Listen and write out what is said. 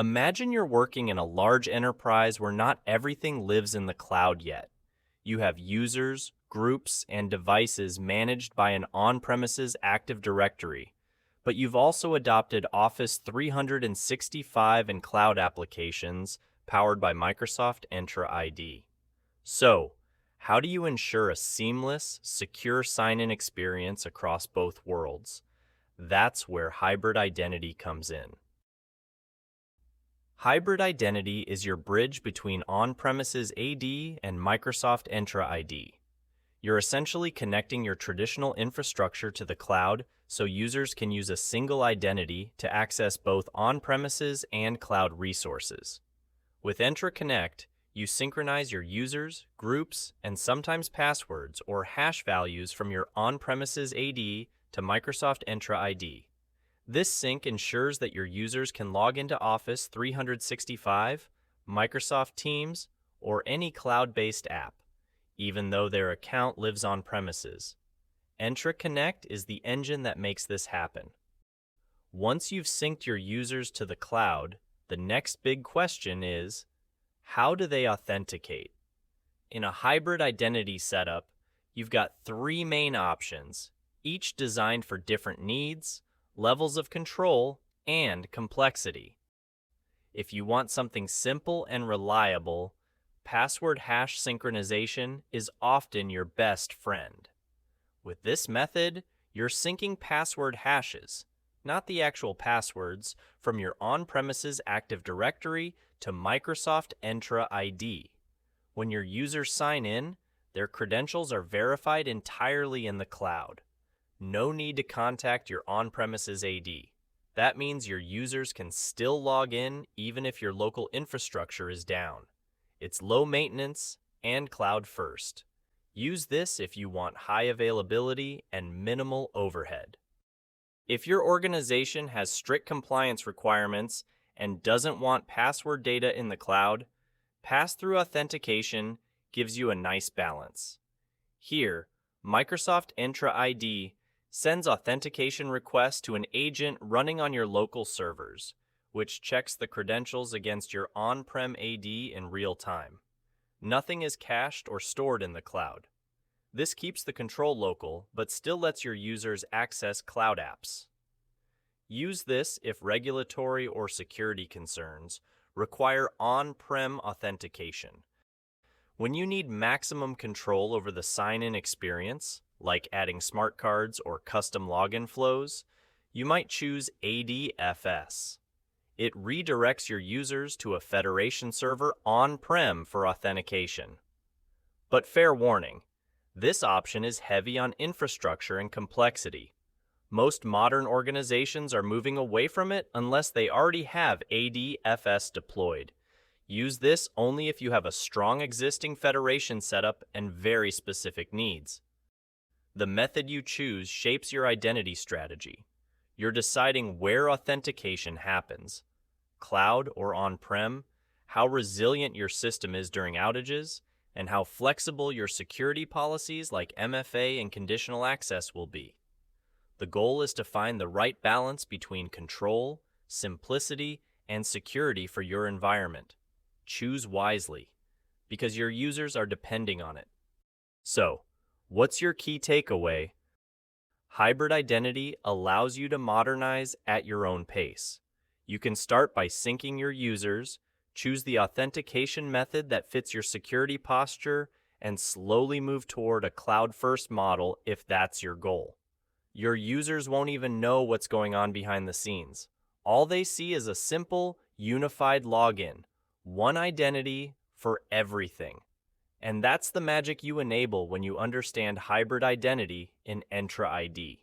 Imagine you're working in a large enterprise where not everything lives in the cloud yet. You have users, groups, and devices managed by an on-premises Active Directory, but you've also adopted Office 365 and cloud applications powered by Microsoft Entra ID. So, how do you ensure a seamless, secure sign-in experience across both worlds? That's where hybrid identity comes in. Hybrid identity is your bridge between on-premises AD and Microsoft Entra ID. You're essentially connecting your traditional infrastructure to the cloud so users can use a single identity to access both on-premises and cloud resources. With Entra Connect, you synchronize your users, groups, and sometimes passwords or hash values from your on-premises AD to Microsoft Entra ID. This sync ensures that your users can log into Office 365, Microsoft Teams, or any cloud-based app, even though their account lives on premises. Entra Connect is the engine that makes this happen. Once you've synced your users to the cloud, the next big question is, how do they authenticate? In a hybrid identity setup, you've got three main options, each designed for different needs, levels of control, and complexity. If you want something simple and reliable, password hash synchronization is often your best friend. With this method, you're syncing password hashes, not the actual passwords, from your on-premises Active Directory to Microsoft Entra ID. When your users sign in, their credentials are verified entirely in the cloud. No need to contact your on-premises AD. That means your users can still log in even if your local infrastructure is down. It's low maintenance and cloud first. Use this if you want high availability and minimal overhead. If your organization has strict compliance requirements and doesn't want password data in the cloud, pass-through authentication gives you a nice balance. Here, Microsoft Entra ID sends authentication requests to an agent running on your local servers, which checks the credentials against your on-prem AD in real time. Nothing is cached or stored in the cloud. This keeps the control local, but still lets your users access cloud apps. Use this if regulatory or security concerns require on-prem authentication. When you need maximum control over the sign-in experience, like adding smart cards or custom login flows, you might choose ADFS. It redirects your users to a federation server on-prem for authentication. But fair warning, this option is heavy on infrastructure and complexity. Most modern organizations are moving away from it unless they already have ADFS deployed. Use this only if you have a strong existing federation setup and very specific needs. The method you choose shapes your identity strategy. You're deciding where authentication happens, cloud or on-prem, how resilient your system is during outages, and how flexible your security policies like MFA and conditional access will be. The goal is to find the right balance between control, simplicity, and security for your environment. Choose wisely, because your users are depending on it. So, what's your key takeaway? Hybrid identity allows you to modernize at your own pace. You can start by syncing your users, choose the authentication method that fits your security posture, and slowly move toward a cloud-first model if that's your goal. Your users won't even know what's going on behind the scenes. All they see is a simple, unified login, one identity for everything. And that's the magic you enable when you understand hybrid identity in Entra ID.